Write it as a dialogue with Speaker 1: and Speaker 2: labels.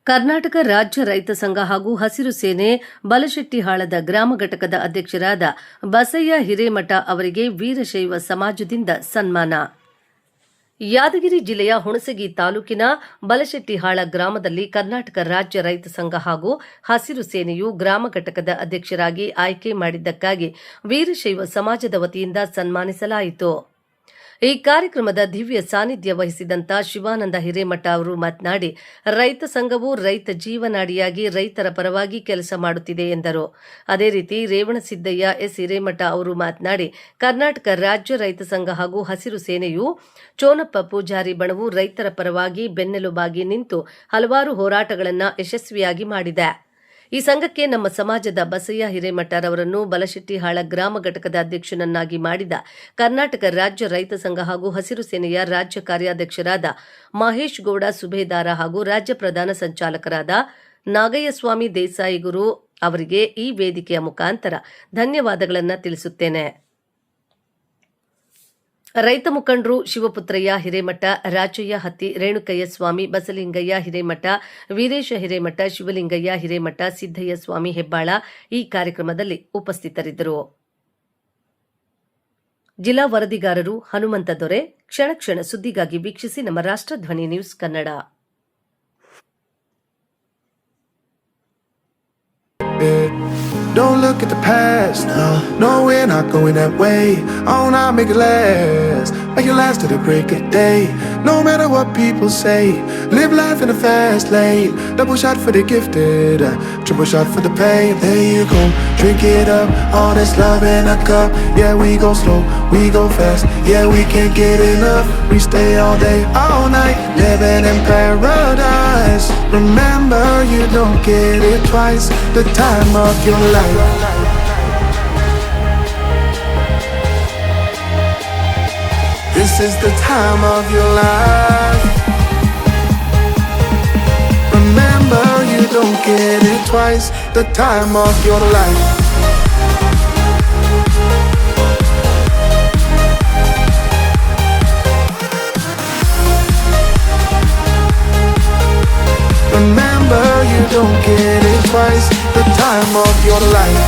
Speaker 1: ಕರ್ನಾಟಕ ರಾಜ್ಯ ರೈತ ಸಂಘ ಹಾಗೂ ಹಸಿರು ಸೇನೆ ಬಲಶೆಟ್ಟಿಹಾಳದ ಗ್ರಾಮ ಘಟಕದ ಅಧ್ಯಕ್ಷರಾದ ಬಸಯ್ಯ ಹಿರೇಮಠ ಅವರಿಗೆ ವೀರಶೈವ ಸಮಾಜದಿಂದ ಸನ್ಮಾನ. ಯಾದಗಿರಿ ಜಿಲ್ಲೆಯ ಹುಣಸಗಿ ತಾಲೂಕಿನ ಬಲಶೆಟ್ಟಿಹಾಳ ಗ್ರಾಮದಲ್ಲಿ ಕರ್ನಾಟಕ ರಾಜ್ಯ ರೈತ ಸಂಘ ಹಾಗೂ ಹಸಿರು ಸೇನೆಯು ಗ್ರಾಮ ಘಟಕದ ಅಧ್ಯಕ್ಷರಾಗಿ ಆಯ್ಕೆ ಮಾಡಿದ್ದಕ್ಕಾಗಿ ವೀರಶೈವ ಸಮಾಜದ ವತಿಯಿಂದ ಸನ್ಮಾನಿಸಲಾಯಿತು. ಈ ಕಾರ್ಯಕ್ರಮದ ದಿವ್ಯ ಸಾನ್ನಿಧ್ಯ ವಹಿಸಿದಂತ ಶಿವಾನಂದ ಹಿರೇಮಠ ಅವರು ಮಾತನಾಡಿ, ರೈತ ಸಂಘವು ರೈತ ಜೀವನಾಡಿಯಾಗಿ ರೈತರ ಪರವಾಗಿ ಕೆಲಸ ಮಾಡುತ್ತಿದೆ ಎಂದರು. ಅದೇ ರೀತಿ ರೇವಣಸಿದ್ದಯ್ಯ ಎಸ್ ಹಿರೇಮಠ ಅವರು ಮಾತನಾಡಿ, ಕರ್ನಾಟಕ ರಾಜ್ಯ ರೈತ ಸಂಘ ಹಾಗೂ ಹಸಿರು ಸೇನೆಯು ಚೋನಪ್ಪ ಪೂಜಾರಿ ಬಣವು ರೈತರ ಪರವಾಗಿ ಬೆನ್ನೆಲುಬಾಗಿ ನಿಂತು ಹಲವಾರು ಹೋರಾಟಗಳನ್ನು ಯಶಸ್ವಿಯಾಗಿ ಮಾಡಿದೆ. ಈ ಸಂಘಕ್ಕೆ ನಮ್ಮ ಸಮಾಜದ ಬಸಯ್ಯ ಹಿರೇಮಠರವರನ್ನು ಬಲಶೆಟ್ಟಿಹಾಳ ಗ್ರಾಮ ಘಟಕದ ಅಧ್ಯಕ್ಷನನ್ನಾಗಿ ಮಾಡಿದ ಕರ್ನಾಟಕ ರಾಜ್ಯ ರೈತ ಸಂಘ ಹಾಗೂ ಹಸಿರು ಸೇನೆಯ ರಾಜ್ಯ ಕಾರ್ಯಾಧ್ಯಕ್ಷರಾದ ಮಹೇಶ್ ಗೌಡ ಸುಬೇದಾರ ಹಾಗೂ ರಾಜ್ಯ ಪ್ರಧಾನ ಸಂಚಾಲಕರಾದ ನಾಗಯ್ಯಸ್ವಾಮಿ ದೇಸಾಯಿಗುರು ಅವರಿಗೆ ಈ ವೇದಿಕೆಯ ಮುಖಾಂತರ ಧನ್ಯವಾದಗಳನ್ನು ತಿಳಿಸುತ್ತೇನೆ. ರೈತ ಮುಖಂಡರು ಶಿವಪುತ್ರಯ್ಯ ಹಿರೇಮಠ, ರಾಜಯ್ಯ ಹತ್ತಿ, ರೇಣುಕಯ್ಯ ಸ್ವಾಮಿ, ಬಸಲಿಂಗಯ್ಯ ಹಿರೇಮಠ, ವೀರೇಶ ಹಿರೇಮಠ, ಶಿವಲಿಂಗಯ್ಯ ಹಿರೇಮಠ, ಸಿದ್ದಯ್ಯ ಸ್ವಾಮಿ ಹೆಬ್ಬಾಳ ಈ ಕಾರ್ಯಕ್ರಮದಲ್ಲಿ ಉಪಸ್ಥಿತರಿದ್ದರು. ಜಿಲ್ಲಾ ವರದಿಗಾರರು ಹನುಮಂತ ದೊರೆ. ಕ್ಷಣ ಕ್ಷಣ ಸುದ್ದಿಗಾಗಿ ವೀಕ್ಷಿಸಿ ನಮ್ಮ Rashtradhwani news Kannada.
Speaker 2: Don't look at the past, no, we're not going that way. Oh, now make it last, make it last to the break of day. No matter what people say, live life in a fast lane. Double shot for the gifted, triple shot for the pain. There you go, drink it up, all this love in a cup. Yeah, we go slow, we go fast. Yeah, we can't get enough. We stay all day, all night, living in paradise. Remember, you don't get it twice. The time of your life. This is the time of your life. Remember, you don't get it twice. The time of your life. Remember, you don't get it twice. The time of your life.